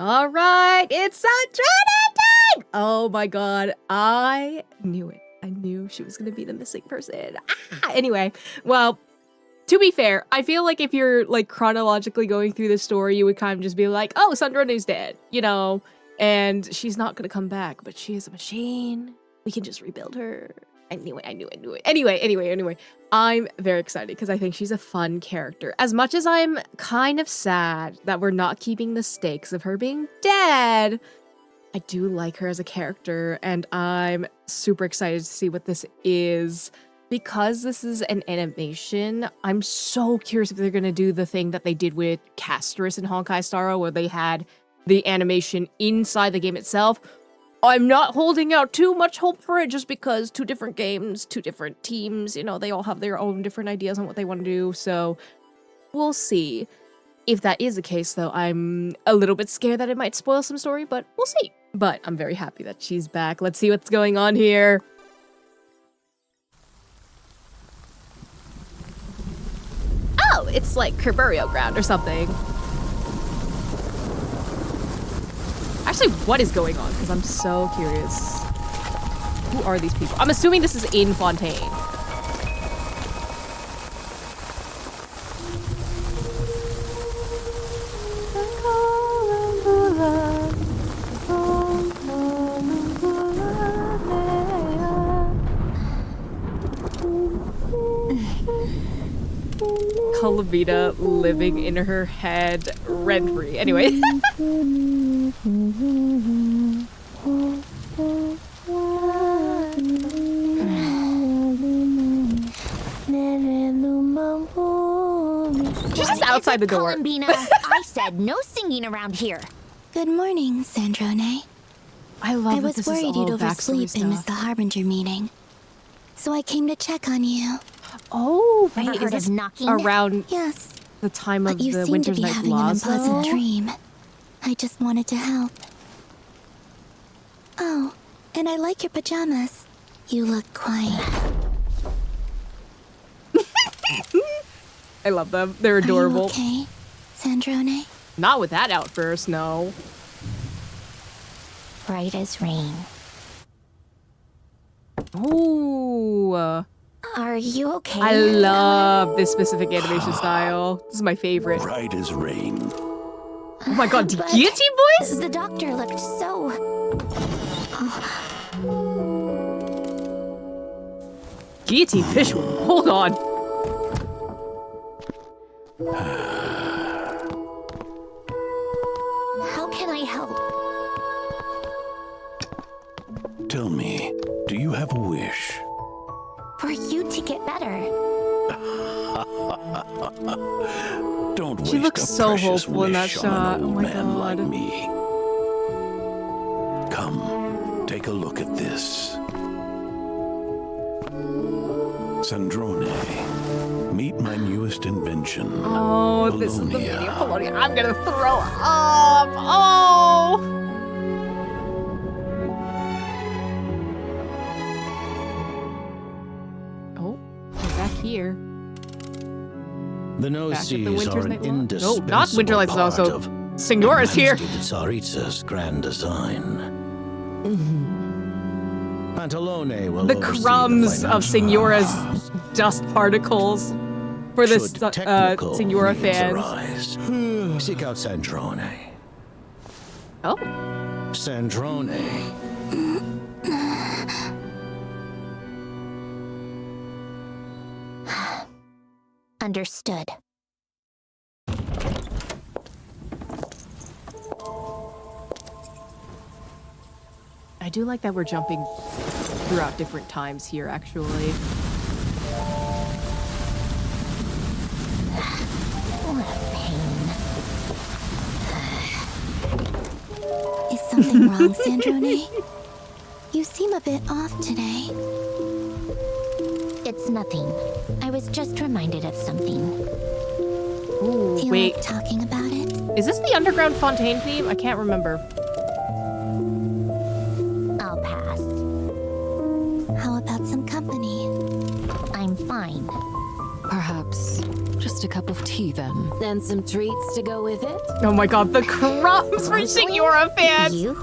All right, it's Sandrone time! Oh my god, I knew it. I knew she was gonna be the missing person. Anyway, well, to be fair, I feel like if you're like chronologically going through the story, you would kind of just be like, oh, Sandrone's dead, you know, and she's not gonna come back, but she is a machine. We can just rebuild her. I knew it. Anyway, I'm very excited because I think she's a fun character. As much as I'm kind of sad that we're not keeping the stakes of her being dead, I do like her as a character, and I'm super excited to see what this is. Because this is an animation, I'm so curious if they're going to do the thing that they did with Casterus in Honkai Star Rail, where they had the animation inside the game itself. I'm not holding out too much hope for it just because two different games, two different teams, you know, they all have their own different ideas on what they want to do, so we'll see. If that is the case, though, I'm a little bit scared that it might spoil some story, but we'll see. But I'm very happy that she's back. Let's see what's going on here. Oh, it's like her burial ground or something. Actually, what is going on? Because I'm so curious. Who are these people? I'm assuming this is in Fontaine. Calavita living in her head rent-free. Anyway. She's just outside the door. I said no singing around here. Good morning, Sandrone. I love I was worried you'd oversleep and miss the Harbinger meeting. So I came to check on you. Oh, Ever wait, heard is of this knocking? around Yes, the time of but you the seem to Winter's be Night having an Laws, unpleasant though? dream. I just wanted to help. Oh, and I like your pajamas. You look quite... I love them. They're adorable. Are you okay, Sandrone? Not with that outburst, no. Bright as rain. Ooh. Are you okay? I love this specific animation style. This is my favorite. Bright as rain. Oh my god, But guillotine voice? The doctor looked so... Guillotine Fishwood. Hold on. How can I help? Tell me, do you have a wish? For you to get better. Don't She waste looks a so precious hopeful in that wish on shot. an Oh old my man like God. me. Come, take a look at this. Sandrone, meet my newest invention. Oh, this is the Bologna. video Bologna. I'm gonna throw up. Oh. Oh, we're back here. The no Back at the seas Winter's are an Night Law? indispensable No, not Winter Lights, part also of Signora's here. Tsaritsa's grand design. Pantalone will The oversee crumbs the of financial Signora's affairs. dust particles for the Should technical Signora needs fans. arise, seek out Sandrone. Oh, Sandrone. Understood. I do like that we're jumping throughout different times here, actually. What a pain. Is something wrong, Sandrone? You seem a bit off today. It's nothing. I was just reminded of something. Ooh, Feel wait. like talking about it? Is this the Underground Fontaine theme? I can't remember. I'll pass. How about some company? I'm fine. Perhaps Just a cup of tea then. And some treats to go with it? Oh my god, the crumbs for Signora fans! You?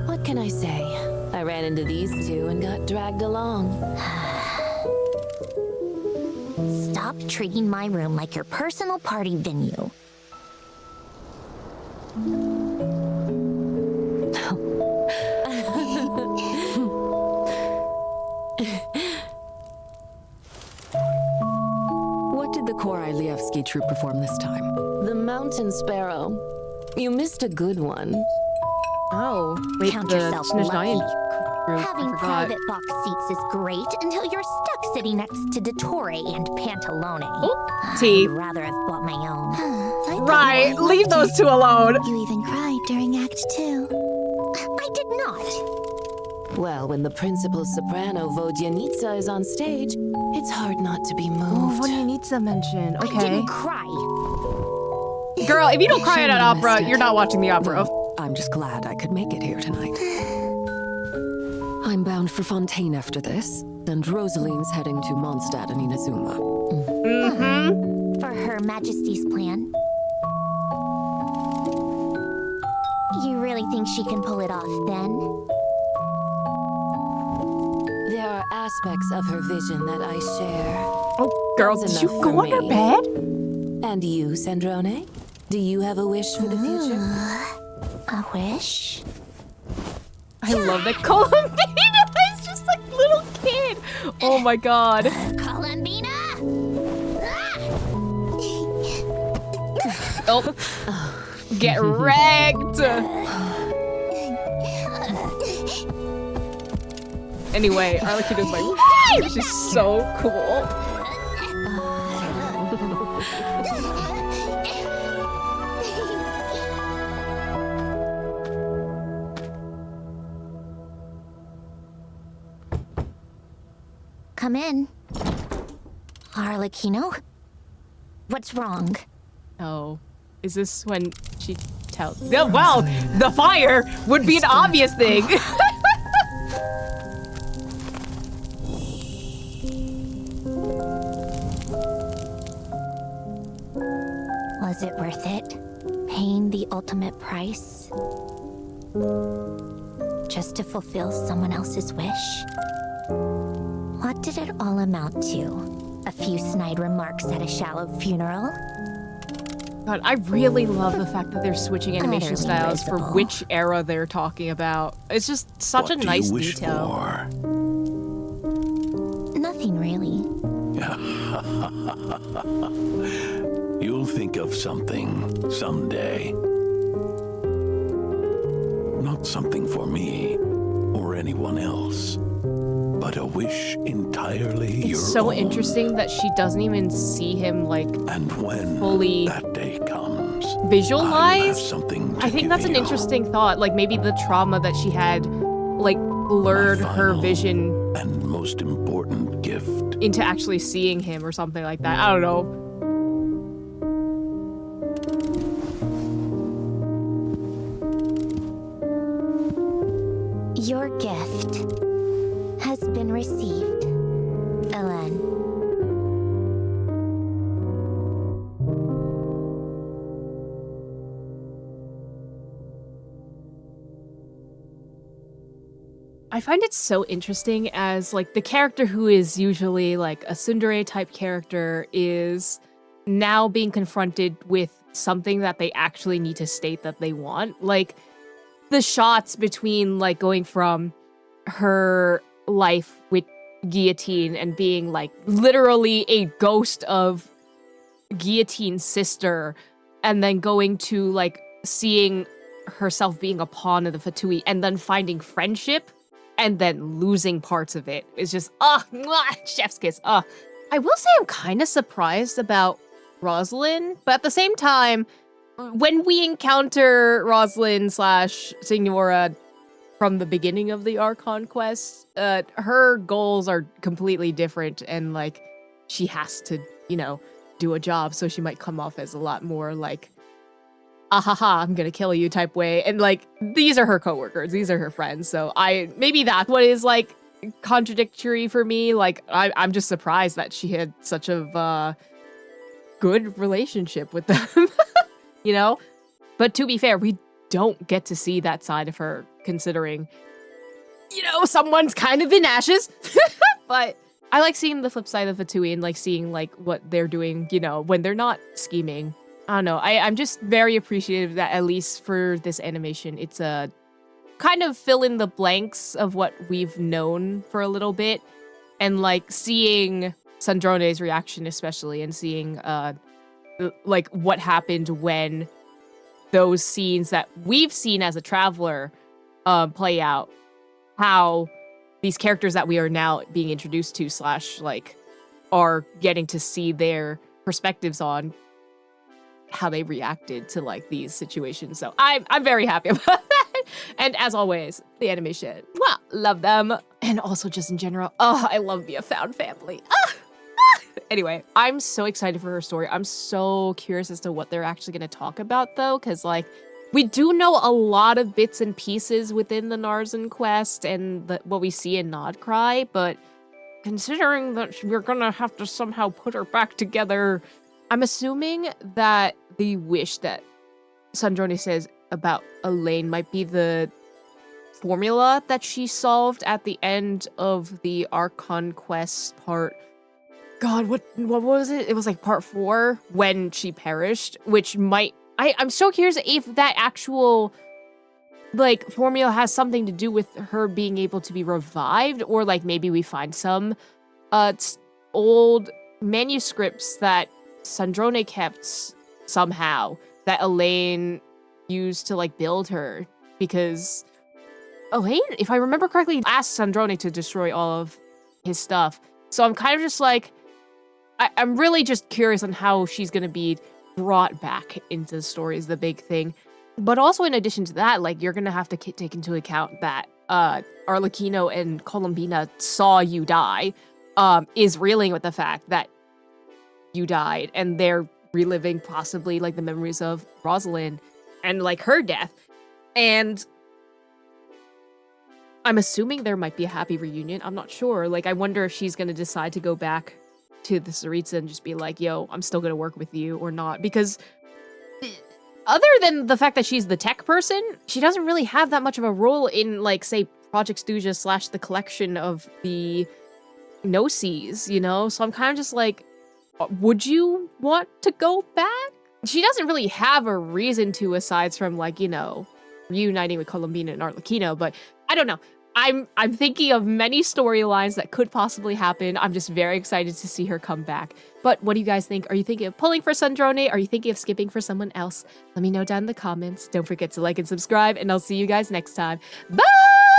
What can I say? I ran into these two and got dragged along. Stop treating my room like your personal party venue. What did the Korylevsky troupe perform this time? The Mountain Sparrow. You missed a good one. Oh, wait, Count the yourself Snezhnaya lucky. group, I Having forgot. private box seats is great until you're stuck sitting next to Dottore and Pantalone. Tea. I'd rather have bought my own. I thought Right, you leave loved those it. two alone. You even cried during Act 2. I did not. Well, when the principal soprano Vodyanitsa is on stage, it's hard not to be Oh, moved. what do you need to mention? I Okay. didn't cry. Girl, if you don't cry at an Shame you opera, missed it. you're not watching the opera. Well, I'm just glad I could make it here tonight. I'm bound for Fontaine after this, and Rosaline's heading to Mondstadt and Inazuma. Mm-hmm. For Her Majesty's plan. You really think she can pull it off then? There are aspects of her vision that I share. Oh, girl, That's did you enough go for on her me. bed? And you, Sandrone? Do you have a wish for the future? A wish? I love that Columbina is just like little kid. Oh my god. Columbina! Oh, get wrecked. Anyway, Arlecchino's my wife. She's so cool. Come in. Arlecchino? What's wrong? Oh, is this when she tells? Oh, well, the fire would be an obvious thing. Was it worth it? Paying the ultimate price? Just to fulfill someone else's wish? What did it all amount to? A few snide remarks at a shallow funeral? God, I really love the fact that they're switching animation Utterly styles for risible. which era they're talking about. It's just such What a do nice you wish detail. for? Nothing really. You'll think of something someday. Not something for me or anyone else, but a wish entirely your It's so own. interesting that she doesn't even see him like And when fully that day comes, I'll have visualized. something to I think give that's an you. interesting thought. Like maybe the trauma that she had, like blurred her final vision and most important gift. into actually seeing him or something like that. I don't know. Your gift has been received, Ellen. I find it so interesting as like the character who is usually like a tsundere type character is now being confronted with something that they actually need to state that they want. Like the shots between like going from her life with Guillotine and being like literally a ghost of Guillotine's sister and then going to like seeing herself being a pawn of the Fatui and then finding friendship and then losing parts of it is just chef's kiss. I will say I'm kind of surprised about Rosalind, but at the same time, when we encounter Rosalind / Signora from the beginning of the Archon quest, her goals are completely different, and like she has to, you know, do a job, so she might come off as a lot more like ahaha, I'm gonna kill you type way. And like, these are her coworkers, these are her friends. So maybe that's what is like contradictory for me. Like, I'm just surprised that she had such of good relationship with them, you know? But to be fair, we don't get to see that side of her, considering, you know, someone's kind of in ashes. But I like seeing the flip side of Fatui and like seeing like what they're doing, you know, when they're not scheming. I don't know. I'm just very appreciative that at least for this animation, it's a kind of fill in the blanks of what we've known for a little bit, and like seeing Sandrone's reaction especially, and seeing like what happened when those scenes that we've seen as a traveler play out, how these characters that we are now being introduced to / like are getting to see their perspectives on how they reacted to like these situations. So I'm very happy about that. And as always, the animation, well, love them. And also just in general, oh, I love the found family. Anyway, I'm so excited for her story. I'm so curious as to what they're actually going to talk about, though, because like we do know a lot of bits and pieces within the Narzen quest and what we see in Nodcry, but considering that we're going to have to somehow put her back together, I'm assuming that the wish that Sandrone says about Elaine might be the formula that she solved at the end of the Archon quest part. God, what was it? It was like part 4 when she perished, which might... I'm so curious if that actual like formula has something to do with her being able to be revived, or like maybe we find some old manuscripts that Sandrone kept somehow that Elaine used to like build her, because Elaine, if I remember correctly, asked Sandrone to destroy all of his stuff. So I'm kind of just like, I'm really just curious on how she's going to be brought back into the story is the big thing. But also in addition to that, like you're going to have to take into account that Arlecchino and Colombina saw you die, is reeling with the fact that you died, and they're reliving possibly like the memories of Rosalind and like her death. And I'm assuming there might be a happy reunion. I'm not sure. Like, I wonder if she's going to decide to go back to the Tsaritsa and just be like, yo, I'm still going to work with you or not. Because other than the fact that she's the tech person, she doesn't really have that much of a role in, like, say, Project Stooges / the collection of the Gnosis, you know? So I'm kind of just like, would you want to go back? She doesn't really have a reason to, aside from, like, you know, reuniting with Colombina and Arlecchino, but I don't know. I'm thinking of many storylines that could possibly happen. I'm just very excited to see her come back. But what do you guys think? Are you thinking of pulling for Sandrone? Are you thinking of skipping for someone else? Let me know down in the comments. Don't forget to like and subscribe, and I'll see you guys next time. Bye!